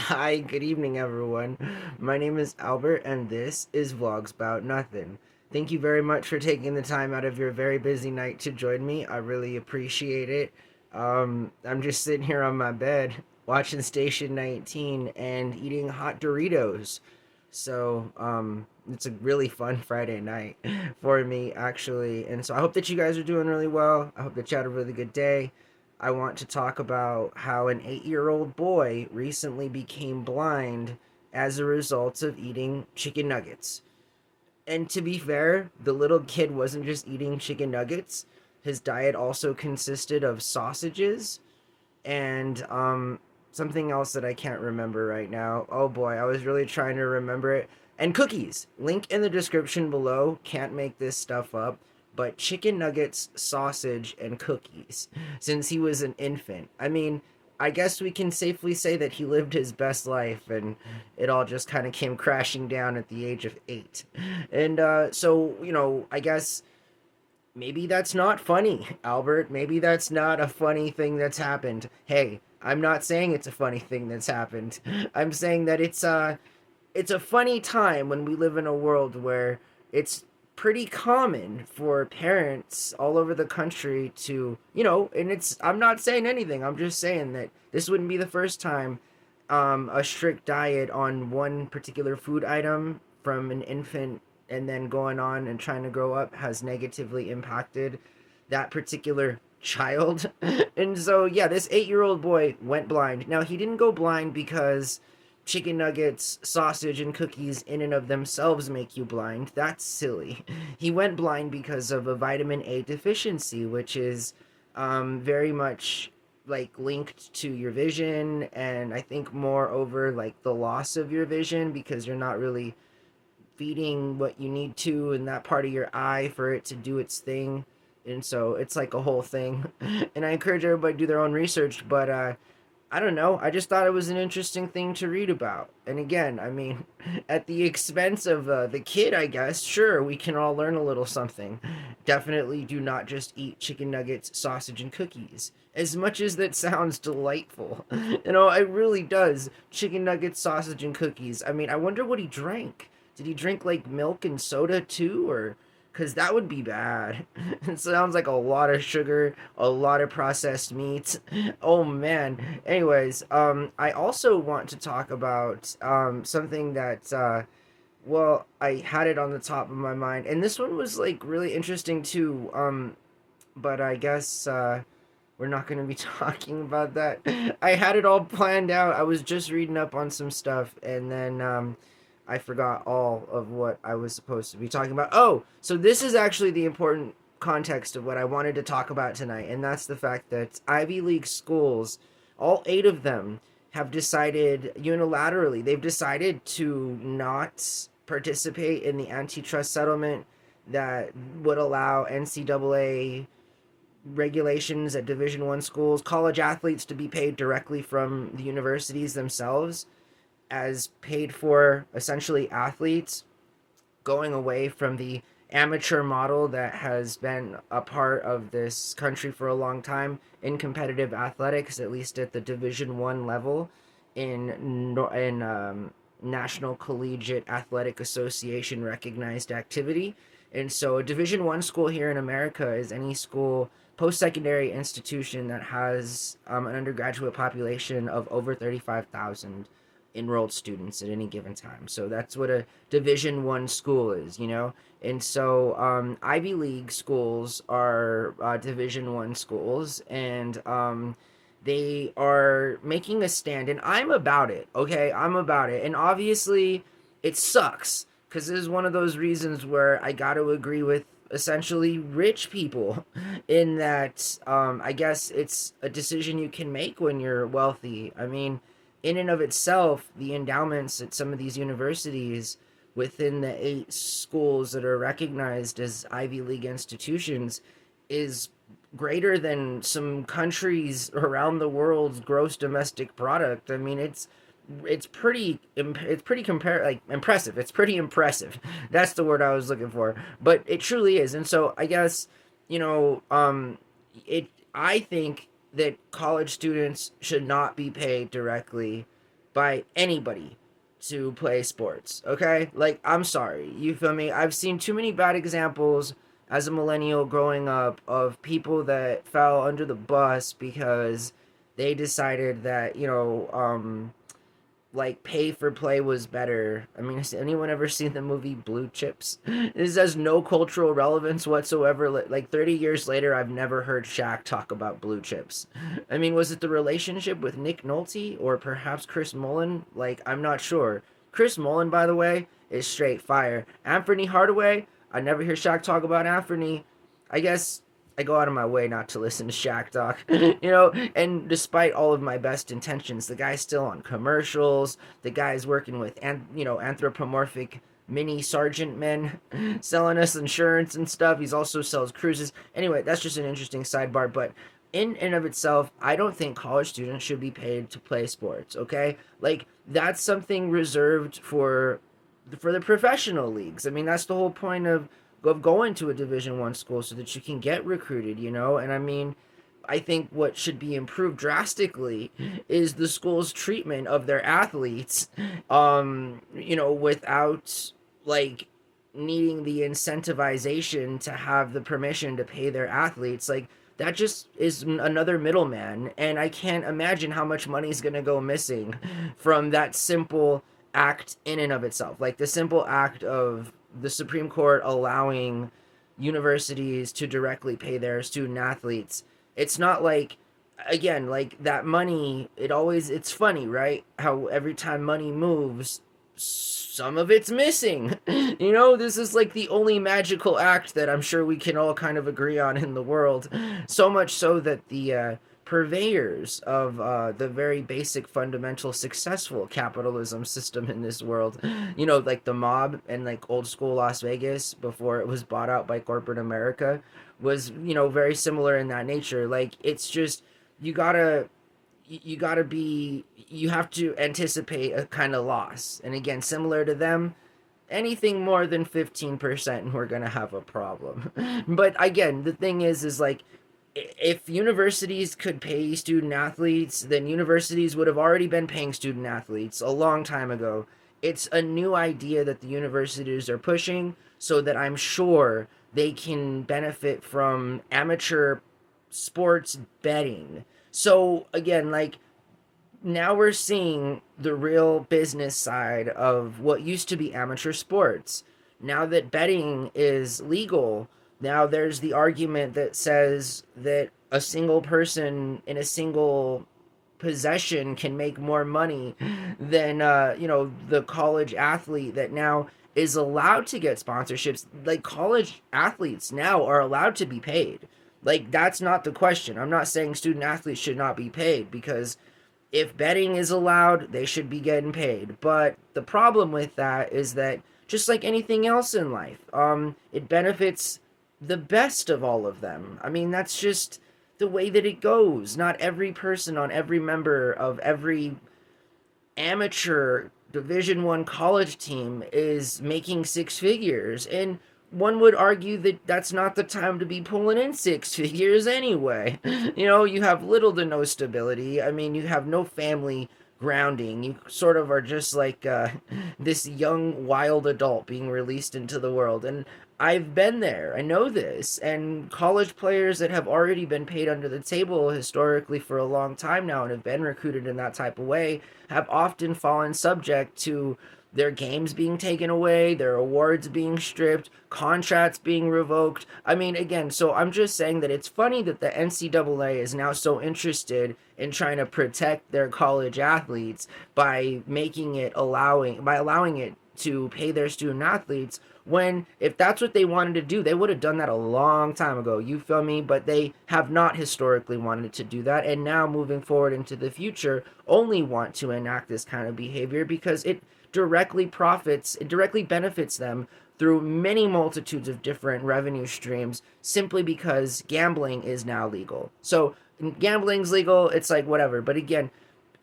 Hi, good evening, everyone. My name is Albert, and this is Vlogs About Nothing. Thank you very much for taking the time out of your very busy night to join me. I really appreciate it. I'm just sitting here on my bed watching Station 19 and eating hot Doritos. It's a really fun Friday night for me, actually. And so I hope that you guys are doing really well. I hope that you had a really good day. I want to talk about how an 8-year-old boy recently became blind as a result of eating chicken nuggets. And to be fair, the little kid wasn't just eating chicken nuggets. His diet also consisted of sausages and something else that I can't remember right now. Oh boy, I was really trying to remember it. And cookies. Link in the description below. Can't make this stuff up. But chicken nuggets, sausage, and cookies since he was an infant. I mean, I guess we can safely say that he lived his best life and it all just kind of came crashing down at the age of 8. And I guess maybe that's not funny, Albert. Maybe that's not a funny thing that's happened. Hey, I'm not saying it's a funny thing that's happened. I'm saying that it's a funny time when we live in a world where it's pretty common for parents all over the country to, and I'm not saying anything. I'm just saying that this wouldn't be the first time a strict diet on one particular food item from an infant and then going on and trying to grow up has negatively impacted that particular child. And so, yeah, this 8-year-old boy went blind. Now, he didn't go blind because chicken nuggets, sausage, and cookies in and of themselves make you blind. That's silly. He went blind because of a vitamin A deficiency, which is very much like linked to your vision, and I think moreover like the loss of your vision because you're not really feeding what you need to in that part of your eye for it to do its thing. And so it's like a whole thing. And I encourage everybody to do their own research, but I don't know. I just thought it was an interesting thing to read about. And again, I mean, at the expense of the kid, I guess, sure, we can all learn a little something. Definitely do not just eat chicken nuggets, sausage, and cookies. As much as that sounds delightful. It really does. Chicken nuggets, sausage, and cookies. I mean, I wonder what he drank. Did he drink like milk and soda too? Or because that would be bad. It sounds like a lot of sugar, a lot of processed meat. Oh man. Anyways, I also want to talk about something that I had it on the top of my mind, and this one was like really interesting too. But I guess we're not going to be talking about that. I had it all planned out. I was just reading up on some stuff, and then I forgot all of what I was supposed to be talking about. Oh, so this is actually the important context of what I wanted to talk about tonight, and that's the fact that Ivy League schools, all 8 of them, have decided unilaterally, they've decided to not participate in the antitrust settlement that would allow NCAA regulations at Division 1 schools, college athletes to be paid directly from the universities themselves as paid for essentially athletes, going away from the amateur model that has been a part of this country for a long time in competitive athletics, at least at the Division 1 level in National Collegiate Athletic Association recognized activity. And so a Division 1 school here in America is any school, post-secondary institution that has an undergraduate population of over 35,000 enrolled students at any given time. So that's what a Division 1 school is. And so Ivy League schools are Division 1 schools, and they are making a stand, and I'm about it. Okay, I'm about it, and obviously it sucks because this is one of those reasons where I got to agree with essentially rich people in that I guess it's a decision you can make when you're wealthy. I mean, in and of itself, the endowments at some of these universities within the 8 schools that are recognized as Ivy League institutions is greater than some countries around the world's gross domestic product. I mean, it's pretty impressive. It's pretty impressive. That's the word I was looking for. But it truly is. And so I guess, you know, it I think that college students should not be paid directly by anybody to play sports, okay? Like, I'm sorry, you feel me? I've seen too many bad examples as a millennial growing up of people that fell under the bus because they decided that, like pay for play was better. I mean, has anyone ever seen the movie Blue Chips? This has no cultural relevance whatsoever. Like 30 years later, I've never heard Shaq talk about Blue Chips. I mean, was it the relationship with Nick Nolte or perhaps Chris Mullin? Like, I'm not sure. Chris Mullin, by the way, is straight fire. Anthony Hardaway, I never hear Shaq talk about Anthony. I guess I go out of my way not to listen to Shaq talk, and despite all of my best intentions, the guy's still on commercials. The guy's working with, anthropomorphic mini sergeant men selling us insurance and stuff. He's also sells cruises. Anyway, that's just an interesting sidebar, but in and of itself, I don't think college students should be paid to play sports, okay? Like, that's something reserved for the professional leagues. I mean, that's the whole point of going to a Division 1 school so that you can get recruited, And I mean, I think what should be improved drastically is the school's treatment of their athletes, without like needing the incentivization to have the permission to pay their athletes. Like, that just is another middleman, and I can't imagine how much money is going to go missing from that simple act in and of itself. Like, the simple act of the Supreme Court allowing universities to directly pay their student athletes. It's not like, again, like that money, it's funny, right? How every time money moves, some of it's missing. This is like the only magical act that I'm sure we can all kind of agree on in the world. So much so that the purveyors of the very basic, fundamental, successful capitalism system in this world, like the mob and like old school Las Vegas before it was bought out by corporate America, was, very similar in that nature. Like, it's just, you gotta you have to anticipate a kind of loss. And again, similar to them, anything more than 15% and we're gonna have a problem. But again, the thing is like, if universities could pay student athletes, then universities would have already been paying student athletes a long time ago. It's a new idea that the universities are pushing so that I'm sure they can benefit from amateur sports betting. So again, like, now we're seeing the real business side of what used to be amateur sports. Now that betting is legal, now there's the argument that says that a single person in a single possession can make more money than the college athlete that now is allowed to get sponsorships. Like, college athletes now are allowed to be paid. Like, that's not the question. I'm not saying student athletes should not be paid, because if betting is allowed, they should be getting paid. But the problem with that is that, just like anything else in life, it benefits the best of all of them. I mean, that's just the way that it goes. Not every person on every member of every amateur Division 1 college team is making six figures, and one would argue that that's not the time to be pulling in six figures anyway. You have little to no stability. I mean, you have no family grounding. You sort of are just like this young, wild adult being released into the world. And I've been there. I know this. And college players that have already been paid under the table historically for a long time now and have been recruited in that type of way have often fallen subject to their games being taken away, their awards being stripped, contracts being revoked. I mean, again, so I'm just saying that it's funny that the NCAA is now so interested in trying to protect their college athletes by allowing it to pay their student athletes, when if that's what they wanted to do, they would have done that a long time ago. You feel me? But they have not historically wanted to do that, and now moving forward into the future only want to enact this kind of behavior because it directly benefits them through many multitudes of different revenue streams, simply because gambling is now legal. So gambling's legal, it's like whatever. But again,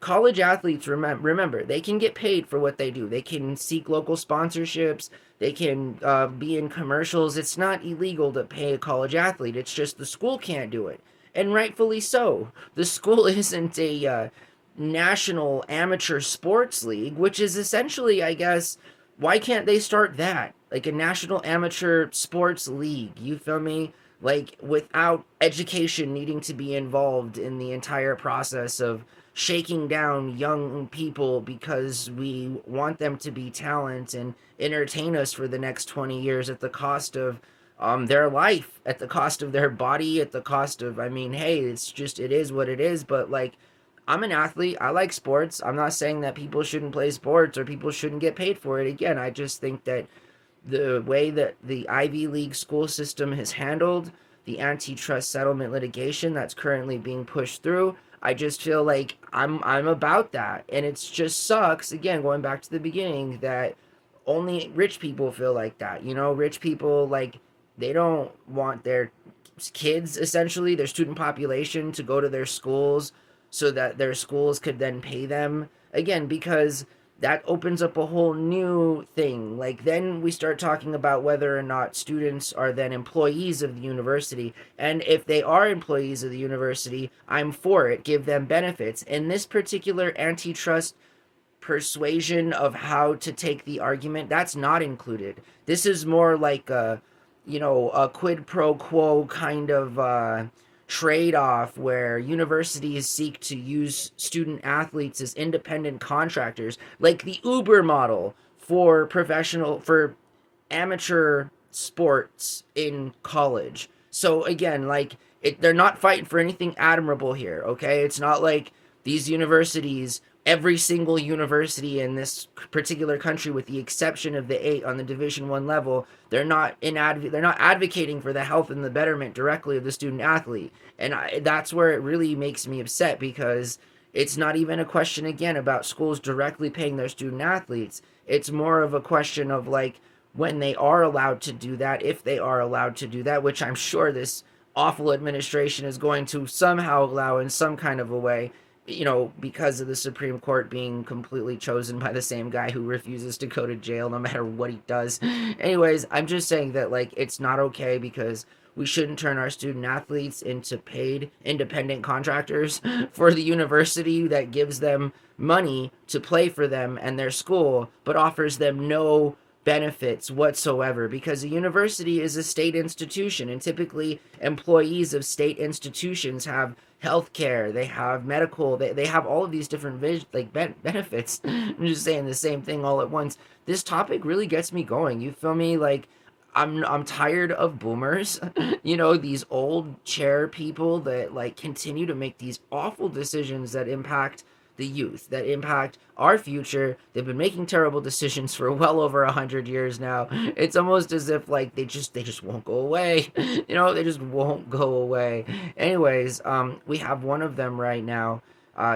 college athletes, remember, they can get paid for what they do. They can seek local sponsorships. They can be in commercials. It's not illegal to pay a college athlete. It's just the school can't do it. And rightfully so. The school isn't a national amateur sports league, which is essentially, I guess, why can't they start that? Like a national amateur sports league, you feel me? Like without education needing to be involved in the entire process of shaking down young people because we want them to be talent and entertain us for the next 20 years at the cost of their life, at the cost of their body, at the cost of, I mean, hey, it's just, it is what it is. But like, I'm an athlete. I like sports. I'm not saying that people shouldn't play sports or people shouldn't get paid for it. Again, I just think that the way that the Ivy League school system has handled the antitrust settlement litigation that's currently being pushed through, I just feel like I'm about that. And it's just sucks, again, going back to the beginning, that only rich people feel like that. You know, rich people, like, they don't want their kids, essentially their student population, to go to their schools so that their schools could then pay them, again, because that opens up a whole new thing. Like, then we start talking about whether or not students are then employees of the university. And if they are employees of the university, I'm for it. Give them benefits. In this particular antitrust persuasion of how to take the argument, that's not included. This is more like a, you know, a quid pro quo kind of trade off where universities seek to use student athletes as independent contractors, like the Uber model for professional, for amateur sports in college. So again, like, they're not fighting for anything admirable here, okay? It's not like these universities, every single university in this particular country, with the exception of the 8 on the Division 1 level, they're not advocating for the health and the betterment directly of the student athlete. And that's where it really makes me upset, because it's not even a question, again, about schools directly paying their student athletes. It's more of a question of, like, when they are allowed to do that, if they are allowed to do that, which I'm sure this awful administration is going to somehow allow in some kind of a way, you know, because of the Supreme Court being completely chosen by the same guy who refuses to go to jail no matter what he does. Anyways, I'm just saying that, like, it's not okay, because we shouldn't turn our student athletes into paid independent contractors for the university that gives them money to play for them and their school, but offers them no benefits whatsoever, because a university is a state institution, and typically employees of state institutions have health care, they have medical, they have all of these different benefits. I'm just saying the same thing all at once. This topic really gets me going, you feel me? Like, I'm tired of boomers, you know, these old chair people that, like, continue to make these awful decisions that impact the youth, that impact our future. They've been making terrible decisions for well over 100 years now. It's almost as if, like, they just won't go away. You know, they just won't go away. Anyways, we have one of them right now,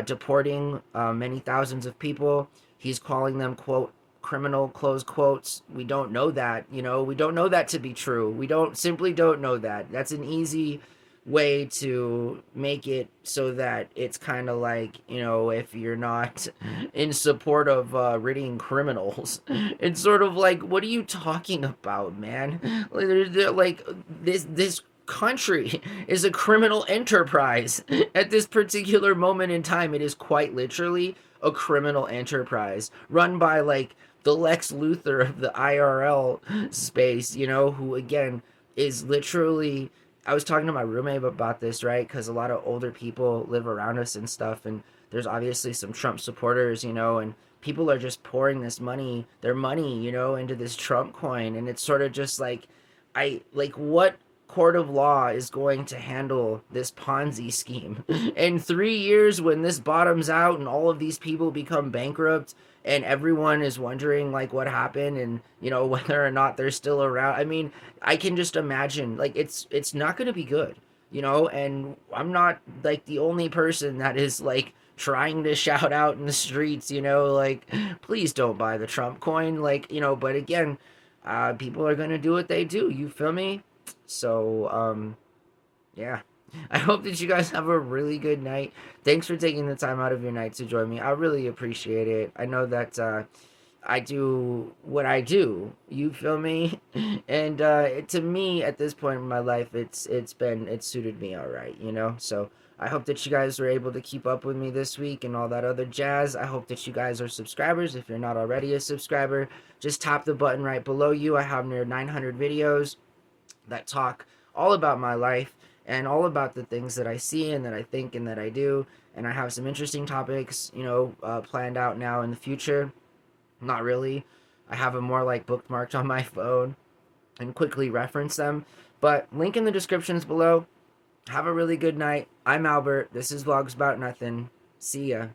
deporting many thousands of people. He's calling them, quote, criminal, close quotes. We don't know that, you know, we don't know that to be true. We don't simply don't know that. That's an easy way to make it so that it's kind of like, you know, if you're not in support of ridding criminals, it's sort of like, what are you talking about, man? Like, this country is a criminal enterprise at this particular moment in time. It is quite literally a criminal enterprise run by, like, the Lex Luthor of the IRL space, you know, who, again, is literally, I was talking to my roommate about this, right? Because a lot of older people live around us and stuff, and there's obviously some Trump supporters, you know, and people are just pouring this money, their money, you know, into this Trump coin, and it's sort of just like, what court of law is going to handle this Ponzi scheme? In 3 years, when this bottoms out and all of these people become bankrupt, and everyone is wondering, like, what happened, and, you know, whether or not they're still around. I mean, I can just imagine, like, it's not going to be good, you know. And I'm not, like, the only person that is, like, trying to shout out in the streets, you know, like, please don't buy the Trump coin, like, you know. But again, people are going to do what they do, you feel me? So yeah, I hope that you guys have a really good night. Thanks for taking the time out of your night to join me. I really appreciate it. I know that I do what I do. You feel me? And to me, at this point in my life, it's suited me all right, you know. So I hope that you guys were able to keep up with me this week and all that other jazz. I hope that you guys are subscribers. If you're not already a subscriber, just tap the button right below you. I have near 900 videos that talk all about my life and all about the things that I see and that I think and that I do. And I have some interesting topics, planned out now in the future. Not really. I have them more like bookmarked on my phone and quickly reference them. But link in the descriptions below. Have a really good night. I'm Albert. This is Vlogs About Nothing. See ya.